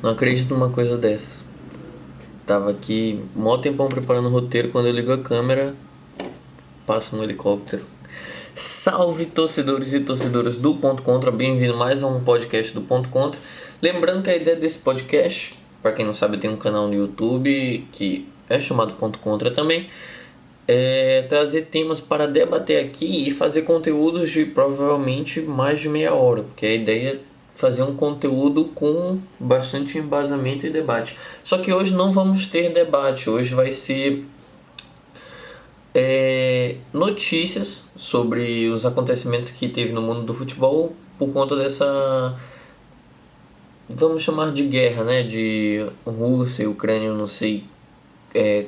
Não acredito numa coisa dessas. Tava aqui mó tempão preparando o roteiro, quando eu ligo a câmera, passa um helicóptero. Salve torcedores e torcedoras do Ponto Contra, bem-vindo mais a um podcast do Ponto Contra. Lembrando que a ideia desse podcast, para quem não sabe, eu tenho um canal no YouTube que é chamado Ponto Contra também, é trazer temas para debater aqui e fazer conteúdos de provavelmente mais de meia hora, porque a ideia é fazer um conteúdo com bastante embasamento e debate. Só que hoje não vamos ter debate, hoje vai ser notícias sobre os acontecimentos que teve no mundo do futebol por conta dessa, vamos chamar de guerra, né, de Rússia e Ucrânia. Eu não sei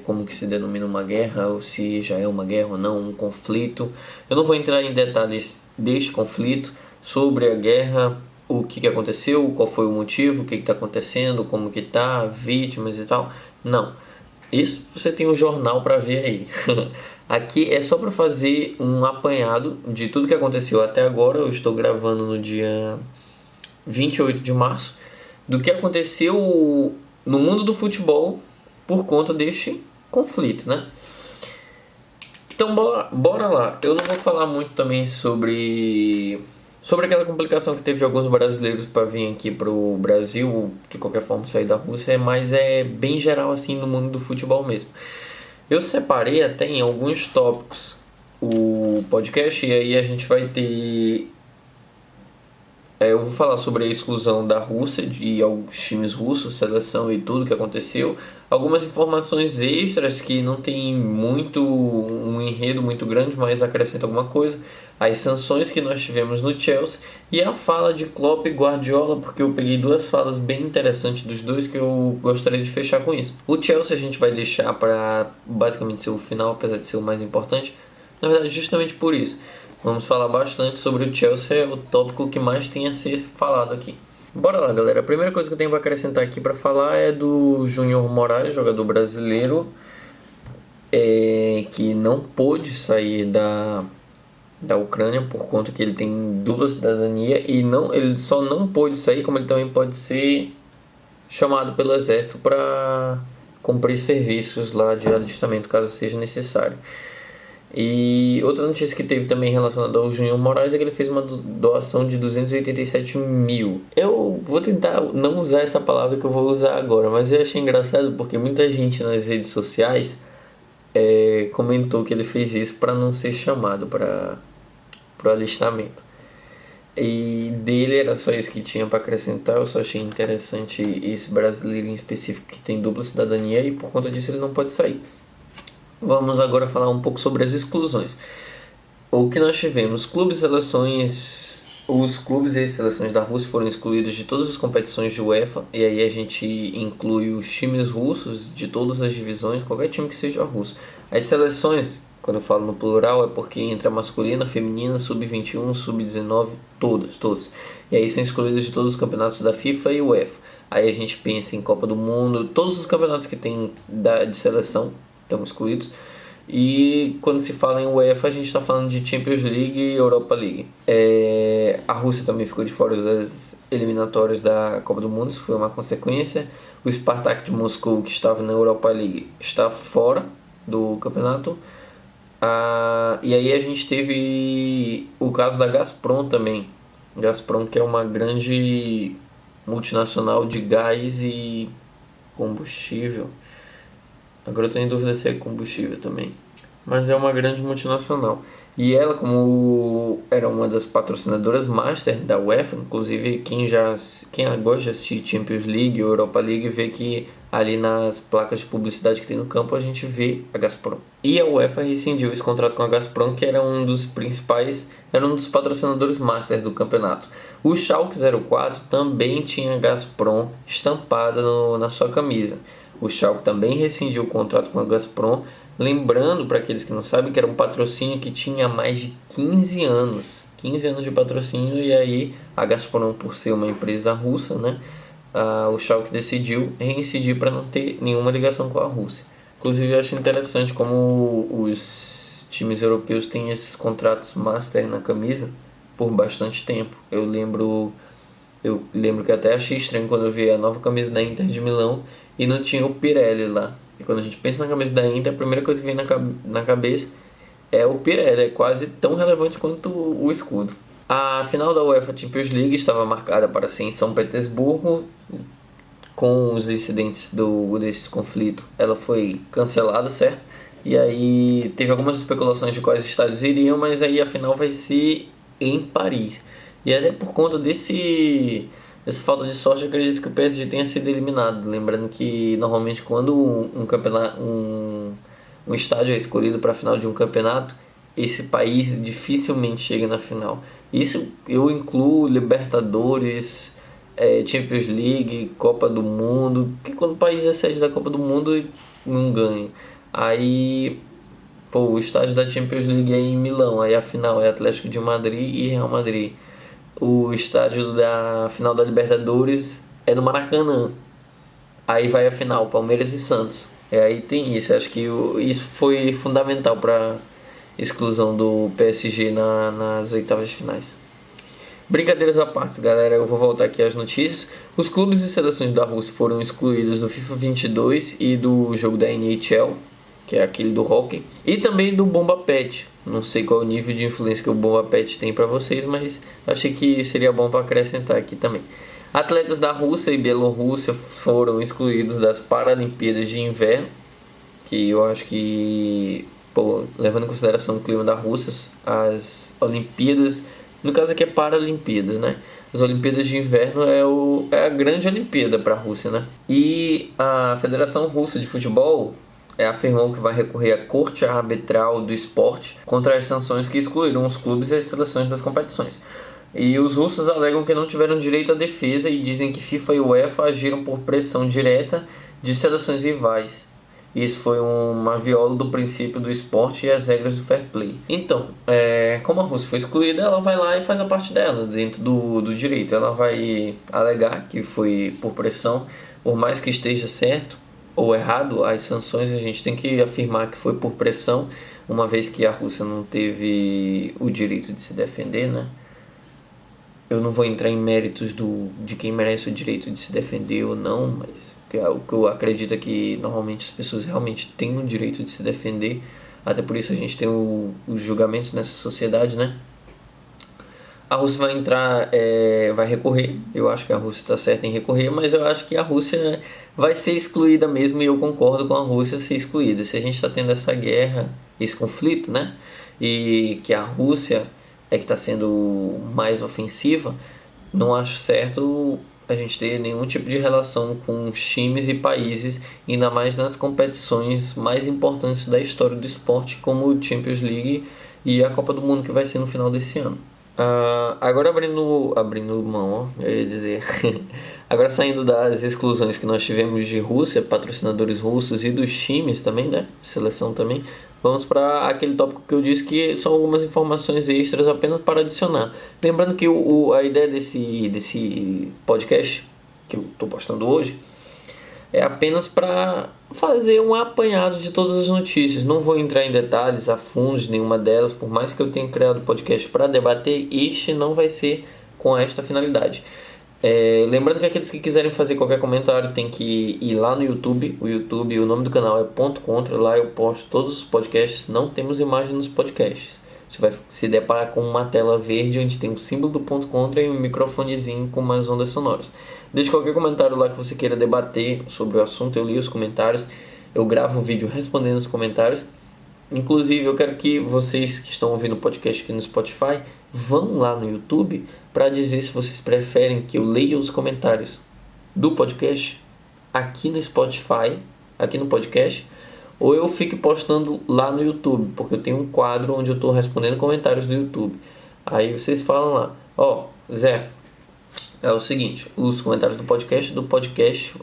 como que se denomina uma guerra, ou se já é uma guerra ou não, um conflito. Eu não vou entrar em detalhes deste conflito, sobre a guerra, o que aconteceu, qual foi o motivo, o que está acontecendo, como que tá, vítimas e tal. Não, isso você tem um jornal para ver aí. Aqui é só para fazer um apanhado de tudo que aconteceu até agora. Eu estou gravando no dia 28 de março, do que aconteceu no mundo do futebol por conta deste conflito, né? Então bora lá. Eu não vou falar muito também sobre aquela complicação que teve de alguns brasileiros para vir aqui pro Brasil, de qualquer forma sair da Rússia, mas é bem geral assim no mundo do futebol mesmo. Eu separei até em alguns tópicos o podcast, e aí a gente vai ter. Eu vou falar sobre a exclusão da Rússia, de alguns times russos, seleção e tudo que aconteceu. Algumas informações extras que não tem muito um enredo muito grande, mas acrescenta alguma coisa. As sanções que nós tivemos no Chelsea e a fala de Klopp e Guardiola, porque eu peguei duas falas bem interessantes dos dois que eu gostaria de fechar com isso. O Chelsea a gente vai deixar para basicamente ser o final, apesar de ser o mais importante. Na verdade, justamente por isso. Vamos falar bastante sobre o Chelsea, é o tópico que mais tem a ser falado aqui. Bora lá, galera. A primeira coisa que eu tenho para acrescentar aqui para falar é do Júnior Moraes, jogador brasileiro, que não pôde sair da Ucrânia por conta que ele tem dupla cidadania, e não, ele só não pôde sair, como ele também pode ser chamado pelo exército para cumprir serviços lá de alistamento caso seja necessário. E outra notícia que teve também relacionada ao Júnior Moraes é que ele fez uma doação de 287 mil. Eu vou tentar não usar essa palavra que eu vou usar agora, mas eu achei engraçado porque muita gente nas redes sociais comentou que ele fez isso para não ser chamado para o alistamento. E dele era só isso que tinha para acrescentar. Eu só achei interessante esse brasileiro em específico que tem dupla cidadania, e por conta disso ele não pode sair. Vamos agora falar um pouco sobre as exclusões. O que nós tivemos? Os clubes e as seleções da Rússia foram excluídos de todas as competições de UEFA, e aí a gente inclui os times russos de todas as divisões, qualquer time que seja russo. As seleções, quando eu falo no plural, é porque entra masculina, feminina, sub-21, sub-19, todas. E aí são excluídos de todos os campeonatos da FIFA e UEFA. Aí a gente pensa em Copa do Mundo, todos os campeonatos que tem de seleção estão excluídos. E quando se fala em UEFA, a gente está falando de Champions League e Europa League. A Rússia também ficou de fora das eliminatórias da Copa do Mundo, isso foi uma consequência. O Spartak de Moscou, que estava na Europa League, está fora do campeonato. E aí a gente teve o caso da Gazprom também. Gazprom, que é uma grande multinacional de gás e combustível. Agora eu estou em dúvida se é combustível também. Mas é uma grande multinacional. E ela, como era uma das patrocinadoras master da UEFA, inclusive quem gosta de assistir Champions League ou Europa League, vê que ali nas placas de publicidade que tem no campo a gente vê a Gazprom. E a UEFA rescindiu esse contrato com a Gazprom, que era um dos patrocinadores master do campeonato. O Schalke 04 também tinha a Gazprom estampada na sua camisa. O Schalke também rescindiu o contrato com a Gazprom, lembrando para aqueles que não sabem que era um patrocínio que tinha mais de 15 anos. 15 anos de patrocínio, e aí a Gazprom, por ser uma empresa russa, né, o Schalke decidiu reincidir para não ter nenhuma ligação com a Rússia. Inclusive eu acho interessante como os times europeus têm esses contratos master na camisa por bastante tempo. Eu lembro Eu lembro que até achei estranho quando eu vi a nova camisa da Inter de Milão e não tinha o Pirelli lá. E quando a gente pensa na camisa da Inter, a primeira coisa que vem na cabeça é o Pirelli, é quase tão relevante quanto o escudo. A final da UEFA Champions League estava marcada para ser em São Petersburgo. Com os incidentes desse conflito, ela foi cancelada, certo? E aí teve algumas especulações de quais estádios iriam, mas aí a final vai ser em Paris. E até por conta dessa falta de sorte, eu acredito que o PSG tenha sido eliminado. Lembrando que normalmente quando um estádio é escolhido para a final de um campeonato, esse país dificilmente chega na final. Isso eu incluo Libertadores, Champions League, Copa do Mundo, que quando o país é sede da Copa do Mundo e não ganha. Aí, pô, o estádio da Champions League é em Milão, aí a final é Atlético de Madrid e Real Madrid. O estádio da final da Libertadores é no Maracanã. Aí vai a final, Palmeiras e Santos. Aí tem isso, acho que isso foi fundamental para exclusão do PSG nas oitavas de finais. Brincadeiras à parte, galera, eu vou voltar aqui às notícias. Os clubes e seleções da Rússia foram excluídos do FIFA 22 e do jogo da NHL, que é aquele do hockey, e também do Bomba Pet. Não sei qual é o nível de influência que o Bomba Pet tem para vocês, mas achei que seria bom para acrescentar aqui também. Atletas da Rússia e Bielorrússia foram excluídos das Paralimpíadas de Inverno, que eu acho que, pô, levando em consideração o clima da Rússia, as Olimpíadas, no caso aqui é Paralimpíadas, né? As Olimpíadas de Inverno é a grande Olimpíada para a Rússia, né? E a Federação Russa de Futebol afirmou que vai recorrer à Corte Arbitral do Esporte contra as sanções que excluíram os clubes e as seleções das competições. E os russos alegam que não tiveram direito à defesa e dizem que FIFA e UEFA agiram por pressão direta de seleções rivais. Isso foi uma viola do princípio do esporte e as regras do fair play. Então, como a Rússia foi excluída, ela vai lá e faz a parte dela dentro do direito. Ela vai alegar que foi por pressão, por mais que esteja certo ou errado, as sanções a gente tem que afirmar que foi por pressão, uma vez que a Rússia não teve o direito de se defender, né? Eu não vou entrar em méritos de quem merece o direito de se defender ou não, mas o que eu acredito é que normalmente as pessoas realmente têm o direito de se defender. Até por isso a gente tem os julgamentos nessa sociedade, né? A Rússia vai entrar, vai recorrer. Eu acho que a Rússia está certa em recorrer, mas eu acho que a Rússia vai ser excluída mesmo e eu concordo com a Rússia ser excluída. Se a gente está tendo essa guerra, esse conflito, né? E que a Rússia que está sendo mais ofensiva, não acho certo a gente ter nenhum tipo de relação com os times e países, ainda mais nas competições mais importantes da história do esporte, como o Champions League e a Copa do Mundo, que vai ser no final desse ano. Agora abrindo mão, ó, eu ia dizer. Agora saindo das exclusões que nós tivemos de Rússia, patrocinadores russos e dos times também, né? Seleção também. Vamos para aquele tópico que eu disse que são algumas informações extras apenas para adicionar. Lembrando que a ideia desse podcast que eu estou postando hoje é apenas para fazer um apanhado de todas as notícias. Não vou entrar em detalhes a fundo de nenhuma delas, por mais que eu tenha criado o podcast para debater, este não vai ser com esta finalidade. Lembrando que aqueles que quiserem fazer qualquer comentário tem que ir lá no YouTube. O nome do canal é Ponto Contra. Lá eu posto todos os podcasts. Não temos imagem nos podcasts. Você vai se deparar com uma tela verde onde tem o símbolo do Ponto Contra e um microfonezinho com umas ondas sonoras. Deixe qualquer comentário lá que você queira debater sobre o assunto. Eu li os comentários. Eu gravo um vídeo respondendo os comentários. Inclusive, eu quero que vocês que estão ouvindo o podcast aqui no Spotify vão lá no YouTube para dizer se vocês preferem que eu leia os comentários do podcast aqui no Spotify, aqui no podcast, ou eu fique postando lá no YouTube, porque eu tenho um quadro onde eu estou respondendo comentários do YouTube. Aí vocês falam lá, Zé, é o seguinte, os comentários do podcast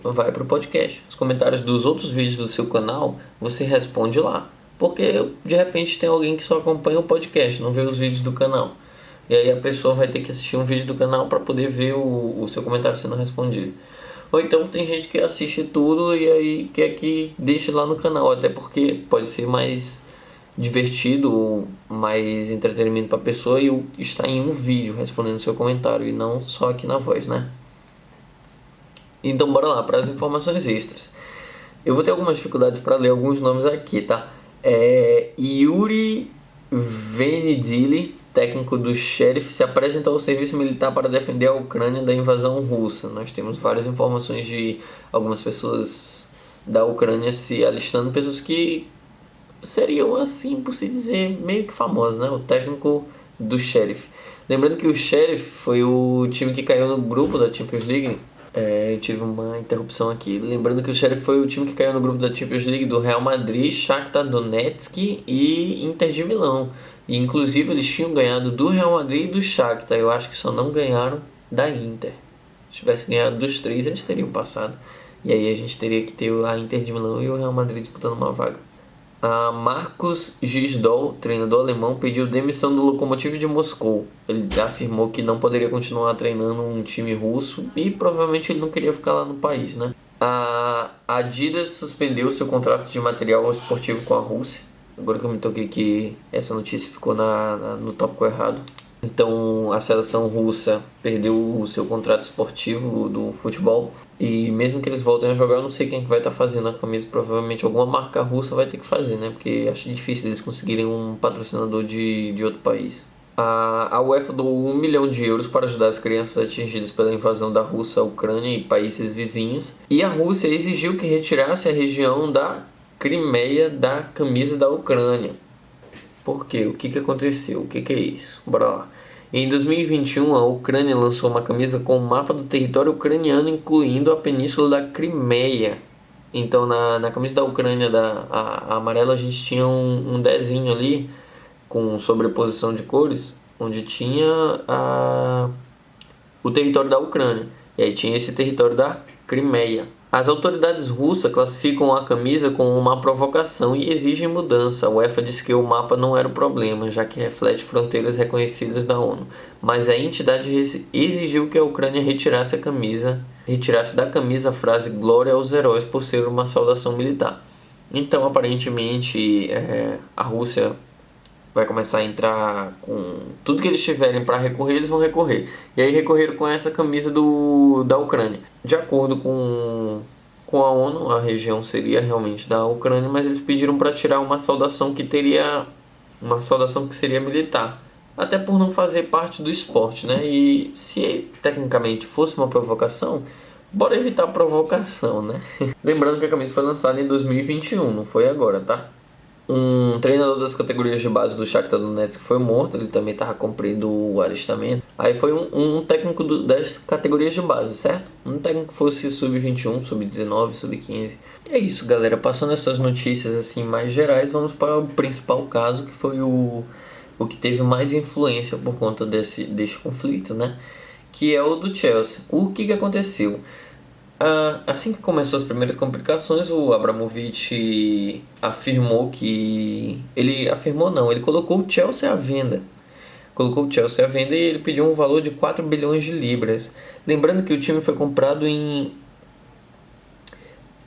vai para o podcast. Os comentários dos outros vídeos do seu canal, você responde lá. Porque de repente tem alguém que só acompanha o podcast, não vê os vídeos do canal. E aí a pessoa vai ter que assistir um vídeo do canal para poder ver o seu comentário sendo respondido. Ou então tem gente que assiste tudo e aí quer que deixe lá no canal, até porque pode ser mais divertido, mais entretenimento para a pessoa e está em um vídeo respondendo seu comentário e não só aqui na voz, né? Então bora lá para as informações extras. Eu vou ter algumas dificuldades para ler alguns nomes aqui, tá? Yuri Venedili, técnico do Sheriff, se apresentou ao serviço militar para defender a Ucrânia da invasão russa. Nós temos várias informações de algumas pessoas da Ucrânia se alistando, pessoas que seriam, assim por se dizer, meio que famosas, né? O técnico do Sheriff. Lembrando que o Sheriff foi o time que caiu no grupo da Champions League. Eu tive uma interrupção aqui. Lembrando que o Sheriff foi o time que caiu no grupo da Champions League do Real Madrid, Shakhtar Donetsk e Inter de Milão. E inclusive eles tinham ganhado do Real Madrid e do Shakhtar. Eu acho que só não ganharam da Inter. Se tivesse ganhado dos três, eles teriam passado. E aí a gente teria que ter a Inter de Milão e o Real Madrid disputando uma vaga. Marcos Gisdol, treinador alemão, pediu demissão do Lokomotiv de Moscou. Ele afirmou que não poderia continuar treinando um time russo e provavelmente ele não queria ficar lá no país, né? A Adidas suspendeu seu contrato de material esportivo com a Rússia. Agora que eu me toquei que essa notícia ficou no tópico errado. Então a seleção russa perdeu o seu contrato esportivo do futebol. E mesmo que eles voltem a jogar, eu não sei quem vai estar fazendo a camisa. Provavelmente alguma marca russa vai ter que fazer, né? Porque acho difícil eles conseguirem um patrocinador de outro país. A UEFA doou 1 milhão de euros para ajudar as crianças atingidas pela invasão da Rússia à Ucrânia e países vizinhos. E a Rússia exigiu que retirasse a região da Crimeia da camisa da Ucrânia. Por quê? O que aconteceu? O que é isso? Bora lá. Em 2021, a Ucrânia lançou uma camisa com o mapa do território ucraniano, incluindo a península da Crimeia. Então, na camisa da Ucrânia, a amarela, a gente tinha um desenho ali, com sobreposição de cores, onde tinha o território da Ucrânia. E aí tinha esse território da Crimeia. As autoridades russas classificam a camisa como uma provocação e exigem mudança. A UEFA disse que o mapa não era o problema, já que reflete fronteiras reconhecidas da ONU. Mas a entidade exigiu que a Ucrânia retirasse da camisa a frase "Glória aos heróis" por ser uma saudação militar. Então, aparentemente, a Rússia vai começar a entrar com tudo que eles tiverem para recorrer, eles vão recorrer. E aí recorreram com essa camisa da Ucrânia. De acordo com a ONU, a região seria realmente da Ucrânia, mas eles pediram para tirar uma saudação que seria militar. Até por não fazer parte do esporte, né? E se tecnicamente fosse uma provocação, bora evitar a provocação, né? Lembrando que a camisa foi lançada em 2021, não foi agora, tá? Um treinador das categorias de base do Shakhtar Donetsk foi morto, ele também estava cumprindo o alistamento. Aí foi um técnico das categorias de base, certo? Um técnico que fosse sub-21, sub-19, sub-15. E é isso, galera. Passando essas notícias assim mais gerais, vamos para o principal caso, que foi o que teve mais influência por conta desse conflito, né? Que é o do Chelsea. O que aconteceu? Assim que começou as primeiras complicações, o Abramovich afirmou que... Ele colocou o Chelsea à venda. E ele pediu um valor de 4 bilhões de libras. Lembrando que o time foi comprado em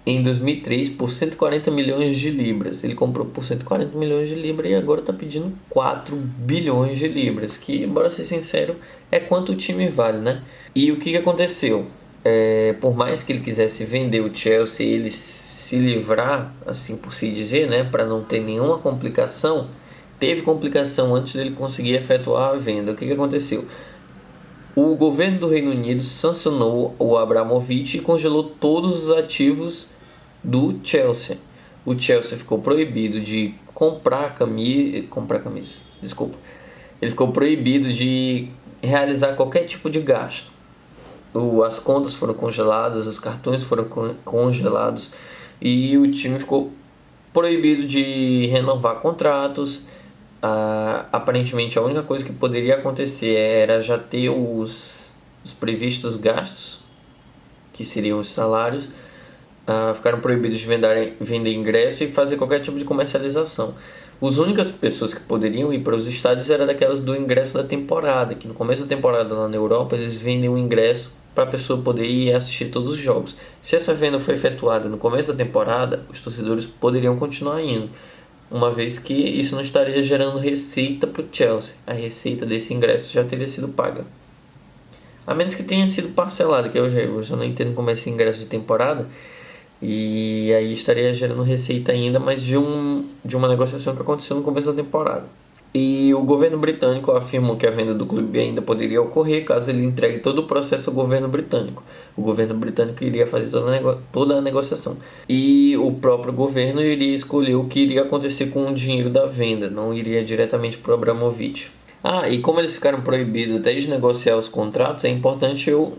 2003 por 140 milhões de libras. Ele comprou por 140 milhões de libras e agora está pedindo 4 bilhões de libras. Que, bora ser sincero, é quanto o time vale, né? E o que aconteceu? Por mais que ele quisesse vender o Chelsea, ele se livrar, assim por se dizer, né, para não ter nenhuma complicação, teve complicação antes dele conseguir efetuar a venda. O que aconteceu? O governo do Reino Unido sancionou o Abramovich e congelou todos os ativos do Chelsea. O Chelsea ficou proibido de comprar camisas. Desculpa. Ele ficou proibido de realizar qualquer tipo de gasto. As contas foram congeladas, os cartões foram congelados e o time ficou proibido de renovar contratos. Aparentemente a única coisa que poderia acontecer era já ter os previstos gastos, que seriam os salários. Ficaram proibidos de vender ingresso e fazer qualquer tipo de comercialização. As únicas pessoas que poderiam ir para os estádios eram daquelas do ingresso da temporada, que no começo da temporada lá na Europa eles vendem o ingresso para a pessoa poder ir e assistir todos os jogos. Se essa venda foi efetuada no começo da temporada, os torcedores poderiam continuar indo. uma vez que isso não estaria gerando receita para o Chelsea. A receita desse ingresso já teria sido paga. A menos que tenha sido parcelado, que eu já não entendo como é esse ingresso de temporada. E aí estaria gerando receita ainda, mas de uma negociação que aconteceu no começo da temporada. E o governo britânico afirmou que a venda do clube ainda poderia ocorrer caso ele entregue todo o processo ao governo britânico. O governo britânico iria fazer toda a negociação. E o próprio governo iria escolher o que iria acontecer com o dinheiro da venda, não iria diretamente para o Abramovich. E como eles ficaram proibidos até de negociar os contratos, é importante eu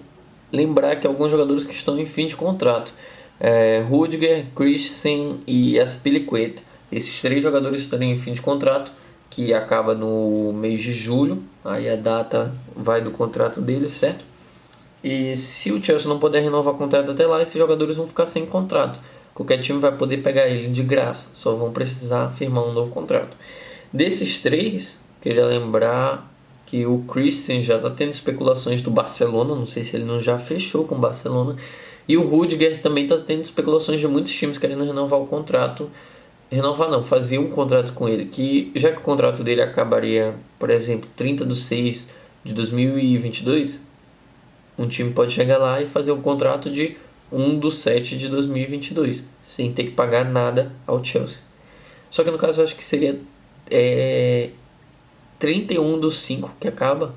lembrar que alguns jogadores que estão em fim de contrato, Rudiger, Christensen e Azpilicueta, esses 3 jogadores estariam em fim de contrato, que acaba no mês de julho, aí a data vai do contrato deles, certo? E se o Chelsea não puder renovar o contrato até lá, esses jogadores vão ficar sem contrato. Qualquer time vai poder pegar ele de graça, só vão precisar firmar um novo contrato. Desses 3, queria lembrar que o Christensen já está tendo especulações do Barcelona, não sei se ele não já fechou com o Barcelona, e o Rudiger também está tendo especulações de muitos times querendo renovar o contrato. Renovar não, fazer um contrato com ele, que já que o contrato dele acabaria, por exemplo, 30/6 de 2022, um time pode chegar lá e fazer um contrato de 1/7 de 2022, sem ter que pagar nada ao Chelsea. Só que no caso eu acho que seria 31/5 que acaba,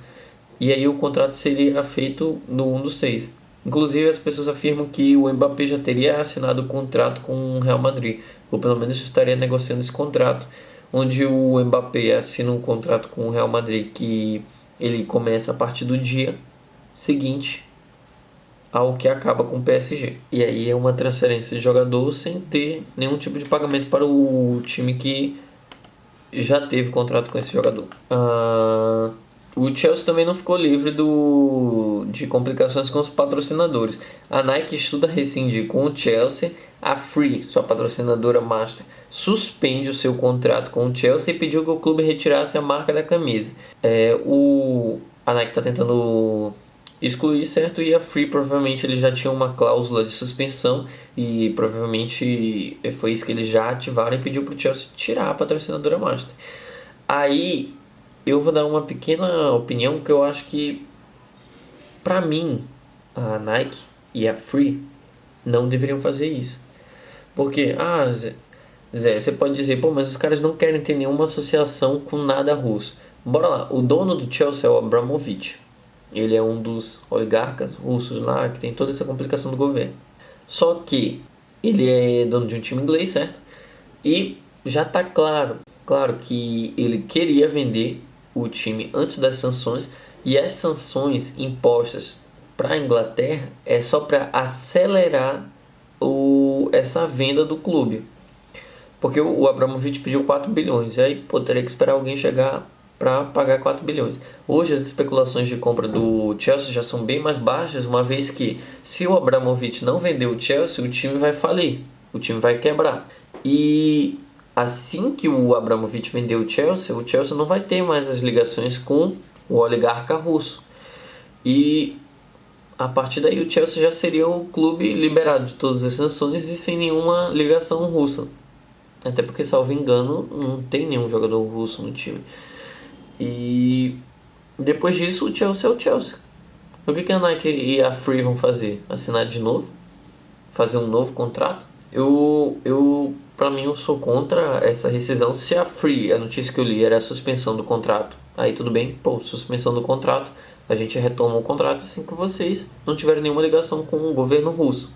e aí o contrato seria feito no 1/6. Inclusive as pessoas afirmam que o Mbappé já teria assinado o contrato com o Real Madrid, ou pelo menos estaria negociando esse contrato, onde o Mbappé assina um contrato com o Real Madrid que ele começa a partir do dia seguinte ao que acaba com o PSG. E aí é uma transferência de jogador sem ter nenhum tipo de pagamento para o time que já teve contrato com esse jogador. O Chelsea também não ficou livre de complicações com os patrocinadores. A Nike estuda rescindir com o Chelsea. A Free, sua patrocinadora master, suspende o seu contrato com o Chelsea e pediu que o clube retirasse a marca da camisa. A Nike está tentando excluir, certo? E a Free provavelmente ele já tinha uma cláusula de suspensão e provavelmente foi isso que eles já ativaram e pediu para o Chelsea tirar a patrocinadora master. Aí eu vou dar uma pequena opinião que eu acho que, para mim, a Nike e a Free não deveriam fazer isso. Porque, Zé, você pode dizer, mas os caras não querem ter nenhuma associação com nada russo. Bora lá, o dono do Chelsea é o Abramovich. Ele é um dos oligarcas russos lá, que tem toda essa complicação do governo. Só que ele é dono de um time inglês, certo? E já está claro que ele queria vender o time antes das sanções, e as sanções impostas para a Inglaterra é só para acelerar essa venda do clube, porque o Abramovich pediu 4 bilhões, e aí teria que esperar alguém chegar para pagar 4 bilhões. Hoje as especulações de compra do Chelsea já são bem mais baixas, uma vez que se o Abramovich não vender o Chelsea, o time vai falir, o time vai quebrar. E assim que o Abramovich vender o Chelsea não vai ter mais as ligações com o oligarca russo. E a partir daí o Chelsea já seria o clube liberado de todas as sanções e sem nenhuma ligação russa. Até porque, salvo engano, não tem nenhum jogador russo no time. E depois disso o Chelsea é o Chelsea. O que a Nike e a Free vão fazer? Assinar de novo? Fazer um novo contrato? Pra mim, eu sou contra essa rescisão. Se a Free, a notícia que eu li era a suspensão do contrato, aí tudo bem, suspensão do contrato, a gente retoma o contrato assim que vocês não tiverem nenhuma ligação com o governo russo,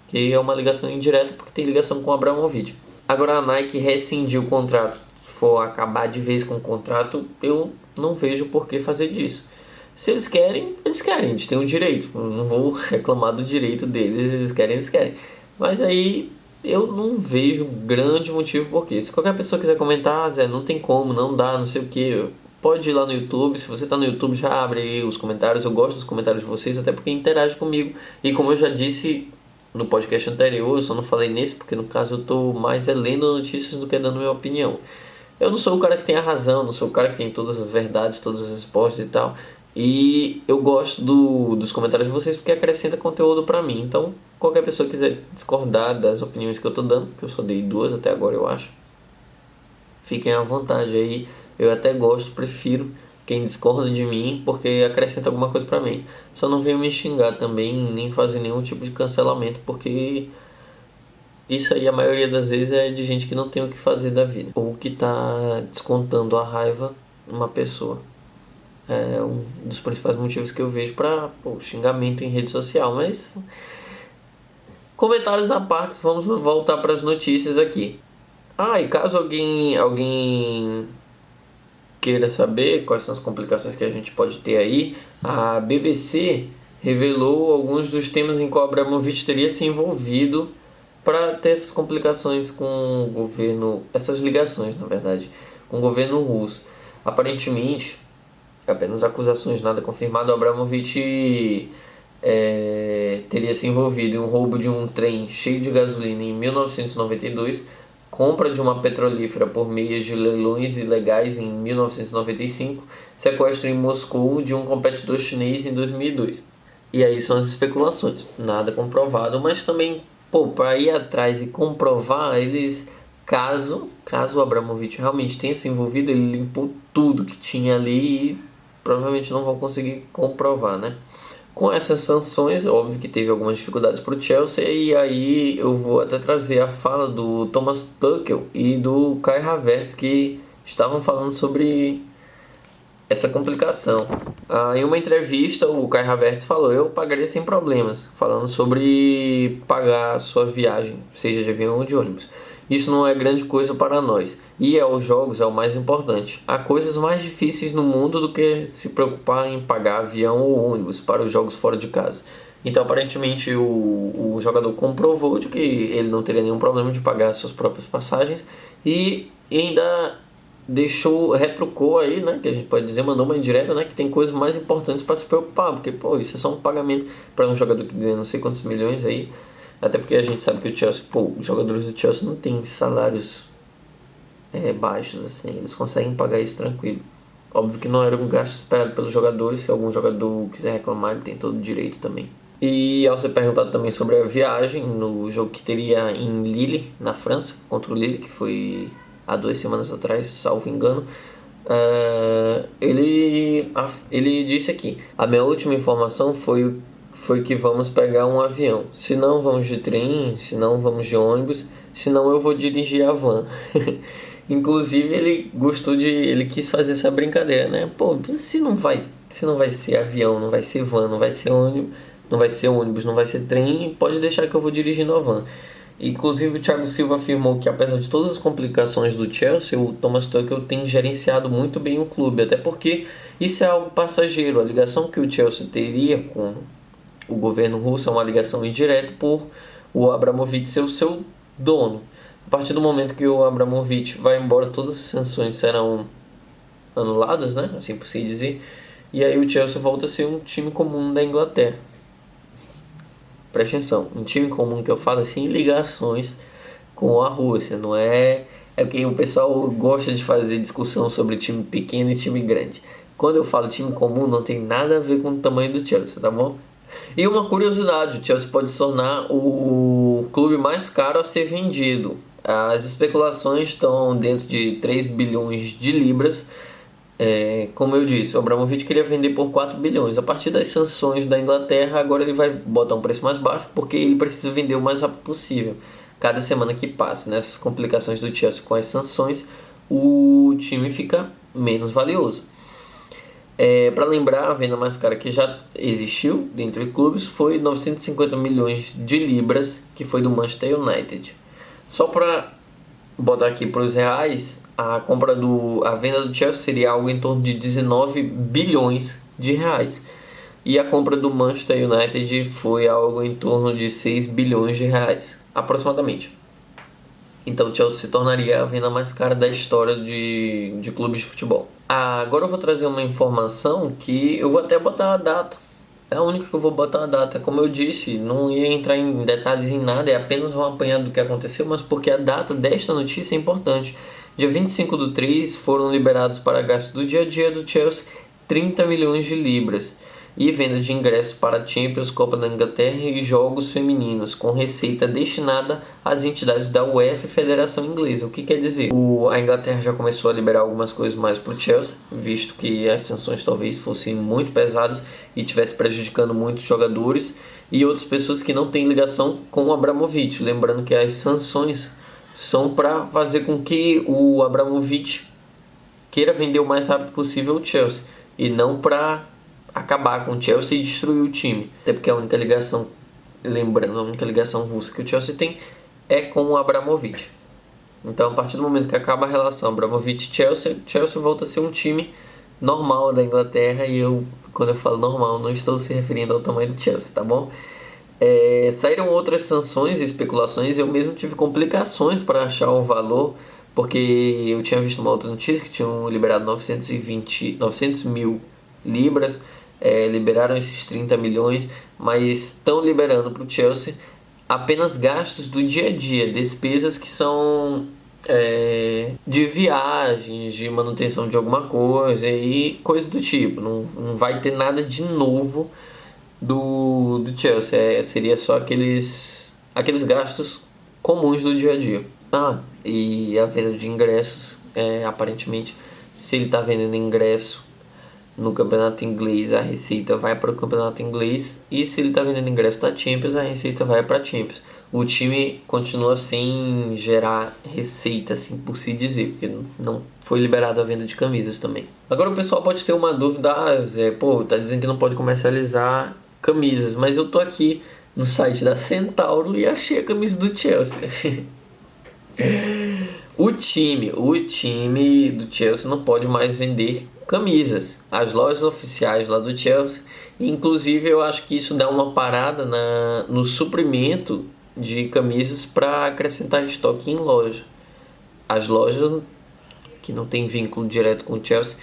que é uma ligação indireta porque tem ligação com o Abramovich. Agora a Nike rescindir o contrato, se for acabar de vez com o contrato, eu não vejo por que fazer disso. Se eles querem, eles têm o direito, eu não vou reclamar do direito deles, eles querem. Mas aí eu não vejo grande motivo por quê. Se qualquer pessoa quiser comentar, Zé, não tem como, não dá, não sei o que, pode ir lá no YouTube. Se você está no YouTube, já abre aí os comentários. Eu gosto dos comentários de vocês, até porque interage comigo. E como eu já disse no podcast anterior, eu só não falei nesse, porque no caso eu estou mais lendo notícias do que dando minha opinião. Eu não sou o cara que tem a razão, não sou o cara que tem todas as verdades, todas as respostas e tal. E eu gosto dos comentários de vocês porque acrescenta conteúdo pra mim. Então, qualquer pessoa quiser discordar das opiniões que eu tô dando, que eu só dei 2 até agora, eu acho, Fiquem à vontade aí, eu até gosto, prefiro quem discorda de mim, porque acrescenta alguma coisa pra mim. Só não venham me xingar também, nem fazer nenhum tipo de cancelamento, porque isso aí a maioria das vezes é de gente que não tem o que fazer da vida, ou que tá descontando a raiva numa pessoa. É um dos principais motivos que eu vejo pra xingamento em rede social, mas comentários à parte, vamos voltar para as notícias aqui. E caso alguém queira saber quais são as complicações que a gente pode ter aí, a BBC revelou alguns dos temas em que o Abramovich teria se envolvido para ter essas complicações com o governo, essas ligações, na verdade, com o governo russo. Aparentemente, apenas acusações, nada confirmado, o Abramovich teria se envolvido em um roubo de um trem cheio de gasolina em 1992, compra de uma petrolífera por meio de leilões ilegais em 1995, sequestro em Moscou de um competidor chinês em 2002. E aí são as especulações, nada comprovado, mas também, para ir atrás e comprovar, caso o Abramovich realmente tenha se envolvido, ele limpou tudo que tinha ali e provavelmente não vão conseguir comprovar, né? Com essas sanções, óbvio que teve algumas dificuldades para o Chelsea, e aí eu vou até trazer a fala do Thomas Tuchel e do Kai Havertz, que estavam falando sobre essa complicação. Em uma entrevista, o Kai Havertz falou: eu pagaria sem problemas, falando sobre pagar a sua viagem, seja de avião ou de ônibus. Isso não é grande coisa para nós. Ir aos jogos é o mais importante. Há coisas mais difíceis no mundo do que se preocupar em pagar avião ou ônibus para os jogos fora de casa. Então, aparentemente, o jogador comprovou de que ele não teria nenhum problema de pagar suas próprias passagens e ainda retrucou aí, né, que a gente pode dizer, mandou uma indireta, né, que tem coisas mais importantes para se preocupar, porque, isso é só um pagamento para um jogador que ganha não sei quantos milhões aí. Até porque a gente sabe que o Chelsea, os jogadores do Chelsea não têm salários baixos assim, eles conseguem pagar isso tranquilo. Óbvio que não era um gasto esperado pelos jogadores, se algum jogador quiser reclamar, ele tem todo o direito também. E ao ser perguntado também sobre a viagem, no jogo que teria em Lille, na França, contra o Lille, que foi há 2 semanas atrás, salvo engano, ele disse aqui: a minha última informação foi que vamos pegar um avião. Se não, vamos de trem, se não, vamos de ônibus, se não, eu vou dirigir a van. Inclusive, ele quis fazer essa brincadeira, né? Se não vai ser avião, não vai ser van, não vai ser ônibus, não vai ser trem, pode deixar que eu vou dirigindo a van. Inclusive, o Thiago Silva afirmou que, apesar de todas as complicações do Chelsea, o Thomas Tuchel tem gerenciado muito bem o clube, até porque isso é algo passageiro. A ligação que o Chelsea teria com o governo russo é uma ligação indireta por o Abramovich ser o seu dono. A partir do momento que o Abramovich vai embora, todas as sanções serão anuladas, né? Assim por se dizer. E aí o Chelsea volta a ser um time comum da Inglaterra. Presta atenção, um time comum que eu falo assim, ligações com a Rússia, não é... É porque o pessoal gosta de fazer discussão sobre time pequeno e time grande. Quando eu falo time comum, não tem nada a ver com o tamanho do Chelsea, tá bom? E uma curiosidade, o Chelsea pode se tornar o clube mais caro a ser vendido. As especulações estão dentro de 3 bilhões de libras. Como eu disse, o Abramovich queria vender por 4 bilhões. A partir das sanções da Inglaterra, agora ele vai botar um preço mais baixo, porque ele precisa vender o mais rápido possível. Cada semana que passa, nessas complicações do Chelsea com as sanções, o time fica menos valioso. Para lembrar, a venda mais cara que já existiu dentro de clubes foi 950 milhões de libras, que foi do Manchester United. Só para botar aqui para os reais, a venda do Chelsea seria algo em torno de 19 bilhões de reais. E a compra do Manchester United foi algo em torno de 6 bilhões de reais, aproximadamente. Então o Chelsea se tornaria a venda mais cara da história de clubes de futebol. Agora eu vou trazer uma informação que eu vou até botar a data. É a única que eu vou botar a data. Como eu disse, não ia entrar em detalhes em nada, é apenas um apanhado do que aconteceu, mas porque a data desta notícia é importante. Dia 25/3 foram liberados para gastos do dia a dia do Chelsea 30 milhões de libras. e venda de ingressos para Champions, Copa da Inglaterra e jogos femininos, com receita destinada às entidades da UEFA e Federação Inglesa. O que quer dizer? A Inglaterra já começou a liberar algumas coisas mais para o Chelsea, visto que as sanções talvez fossem muito pesadas e estivesse prejudicando muitos jogadores e outras pessoas que não têm ligação com o Abramovich. Lembrando que as sanções são para fazer com que o Abramovich queira vender o mais rápido possível o Chelsea e não para acabar com o Chelsea e destruir o time. Até porque a única ligação, lembrando, a única ligação russa que o Chelsea tem é com o Abramovich. Então, a partir do momento que acaba a relação Abramovich-Chelsea, Chelsea volta a ser um time normal da Inglaterra. E quando eu falo normal, não estou se referindo ao tamanho do Chelsea, tá bom? Saíram outras sanções e especulações. Eu mesmo tive complicações para achar o valor, porque eu tinha visto uma outra notícia que tinham liberado 900 mil libras, liberaram esses 30 milhões, mas estão liberando para o Chelsea apenas gastos do dia a dia, despesas que são de viagens, de manutenção de alguma coisa e coisas do tipo. Não vai ter nada de novo do Chelsea, seria só aqueles gastos comuns do dia a dia. E a venda de ingressos, aparentemente, se ele está vendendo ingresso no campeonato inglês, a receita vai para o campeonato inglês, e se ele está vendendo ingresso da Champions, a receita vai para a Champions. O time continua sem gerar receita, assim por se dizer, porque não foi liberado a venda de camisas também. Agora o pessoal pode ter uma dúvida: Zé, tá dizendo que não pode comercializar camisas, mas eu tô aqui no site da Centauro e achei a camisa do Chelsea. O time do Chelsea não pode mais vender camisas. As lojas oficiais lá do Chelsea, inclusive, eu acho que isso dá uma parada no suprimento de camisas para acrescentar estoque em loja. As lojas que não tem vínculo direto com o Chelsea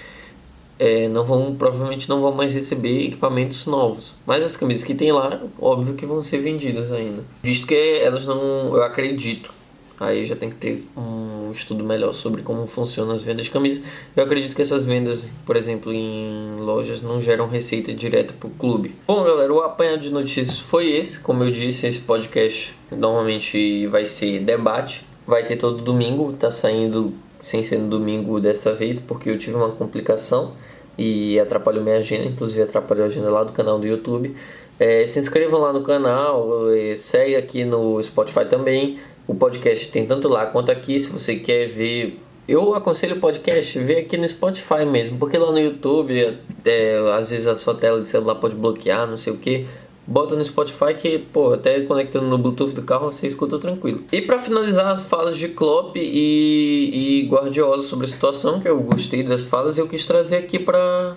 provavelmente não vão mais receber equipamentos novos, mas as camisas que tem lá, óbvio que vão ser vendidas ainda, visto que elas não, eu acredito, aí já tem que ter um estudo melhor sobre como funcionam as vendas de camisas. Eu acredito que essas vendas, por exemplo, em lojas, não geram receita direta para o clube. Bom, galera, o apanhado de notícias foi esse. Como eu disse, esse podcast normalmente vai ser debate. Vai ter todo domingo, tá saindo sem ser no domingo dessa vez, porque eu tive uma complicação e atrapalhou minha agenda, inclusive atrapalhou a agenda lá do canal do YouTube. Se inscrevam lá no canal, segue aqui no Spotify também. O podcast tem tanto lá quanto aqui. Se você quer ver, eu aconselho o podcast, ver aqui no Spotify mesmo, porque lá no YouTube, às vezes a sua tela de celular pode bloquear, não sei o que. Bota no Spotify que, até conectando no Bluetooth do carro, você escuta tranquilo. E para finalizar as falas de Klopp e Guardiola sobre a situação, que eu gostei das falas, eu quis trazer aqui para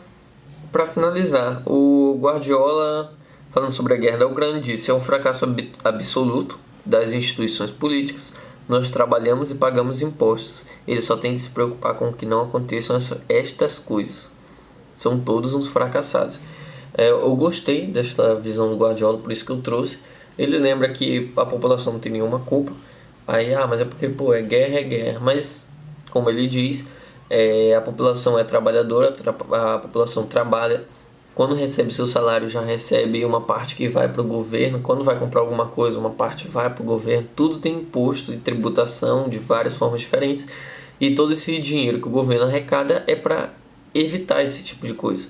finalizar. O Guardiola, falando sobre a guerra da Ucrânia, disse: é um fracasso absoluto das instituições políticas. Nós trabalhamos e pagamos impostos. Ele só tem que se preocupar com que não aconteçam estas coisas. São todos uns fracassados. Eu gostei desta visão do Guardiola, por isso que eu trouxe. Ele lembra que a população não tem nenhuma culpa. Aí, mas é porque, é guerra. Mas, como ele diz, a população é trabalhadora, a população trabalha. Quando recebe seu salário, já recebe uma parte que vai para o governo. Quando vai comprar alguma coisa, uma parte vai para o governo. Tudo tem imposto e tributação de várias formas diferentes. E todo esse dinheiro que o governo arrecada é para evitar esse tipo de coisa.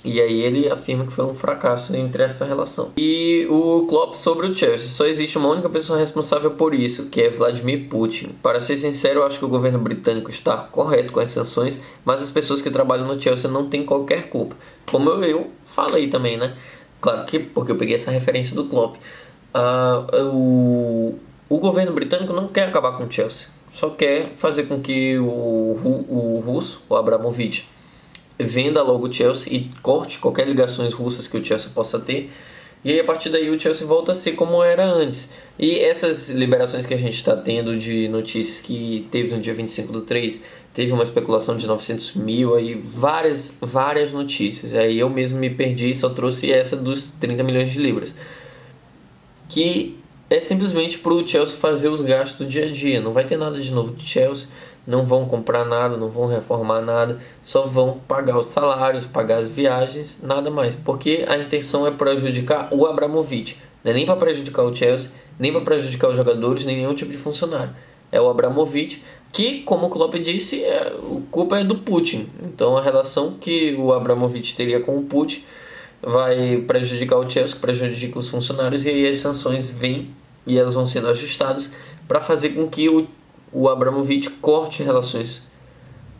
E aí ele afirma que foi um fracasso entre essa relação. E o Klopp sobre o Chelsea: só existe uma única pessoa responsável por isso, que é Vladimir Putin. Para ser sincero, eu acho que o governo britânico está correto com as sanções, mas as pessoas que trabalham no Chelsea não têm qualquer culpa. Como eu falei também, né? Claro que porque eu peguei essa referência do Klopp. O governo britânico não quer acabar com o Chelsea. Só quer fazer com que o russo, o Abramovich, venda logo o Chelsea e corte qualquer ligações russas que o Chelsea possa ter. E aí a partir daí o Chelsea volta a ser como era antes. E essas liberações que a gente está tendo de notícias que teve no dia 25/3, teve uma especulação de 900 mil, aí várias notícias. Aí eu mesmo me perdi e só trouxe essa dos 30 milhões de libras. Que é simplesmente para o Chelsea fazer os gastos do dia a dia. Não vai ter nada de novo de Chelsea. não vão comprar nada, não vão reformar nada, só vão pagar os salários, pagar as viagens, nada mais, porque a intenção é prejudicar o Abramovich, não é nem para prejudicar o Chelsea, nem para prejudicar os jogadores, nem nenhum tipo de funcionário. É o Abramovich que, como o Klopp disse, a culpa é do Putin. Então a relação que o Abramovich teria com o Putin vai prejudicar o Chelsea, prejudica os funcionários, e aí as sanções vêm e elas vão sendo ajustadas para fazer com que o Abramovich corte relações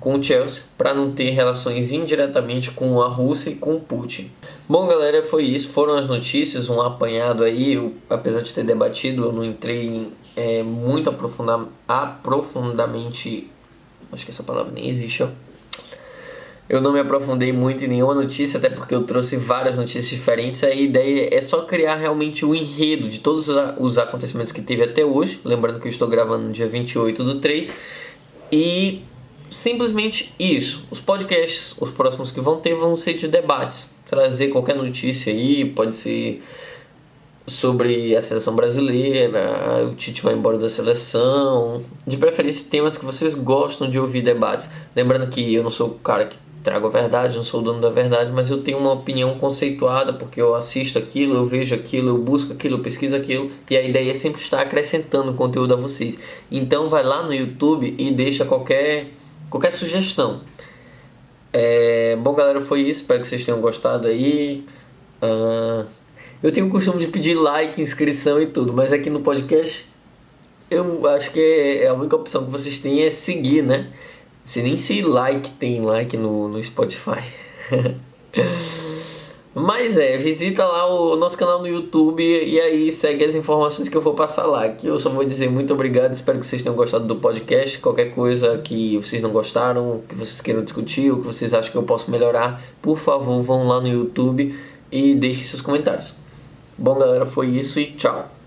com o Chelsea para não ter relações indiretamente com a Rússia e com o Putin. Bom, galera, foi isso. Foram as notícias, um apanhado aí. Apesar de ter debatido, eu não entrei muito aprofundamente. Acho que essa palavra nem existe, ó. Eu não me aprofundei muito em nenhuma notícia, até porque eu trouxe várias notícias diferentes. A ideia é só criar realmente o enredo de todos os acontecimentos que teve até hoje. Lembrando que eu estou gravando no dia 28/3. E simplesmente isso. Os podcasts, os próximos que vão ter, vão ser de debates. Trazer qualquer notícia aí, pode ser sobre a seleção brasileira, o Tite vai embora da seleção, de preferência temas que vocês gostam de ouvir debates. Lembrando que eu não sou o cara que trago a verdade, não sou o dono da verdade, mas eu tenho uma opinião conceituada, porque eu assisto aquilo, eu vejo aquilo, eu busco aquilo, eu pesquiso aquilo, e a ideia é sempre estar acrescentando conteúdo a vocês. Então vai lá no YouTube e deixa qualquer sugestão. Bom, galera, foi isso, espero que vocês tenham gostado aí. Eu tenho o costume de pedir like, inscrição e tudo, mas aqui no podcast eu acho que a única opção que vocês têm é seguir, né? Se nem se like tem like no Spotify. Mas visita lá o nosso canal no YouTube e aí segue as informações que eu vou passar lá. Aqui eu só vou dizer muito obrigado, espero que vocês tenham gostado do podcast. Qualquer coisa que vocês não gostaram, que vocês queiram discutir ou que vocês acham que eu posso melhorar, por favor, vão lá no YouTube e deixem seus comentários. Bom, galera, foi isso e tchau.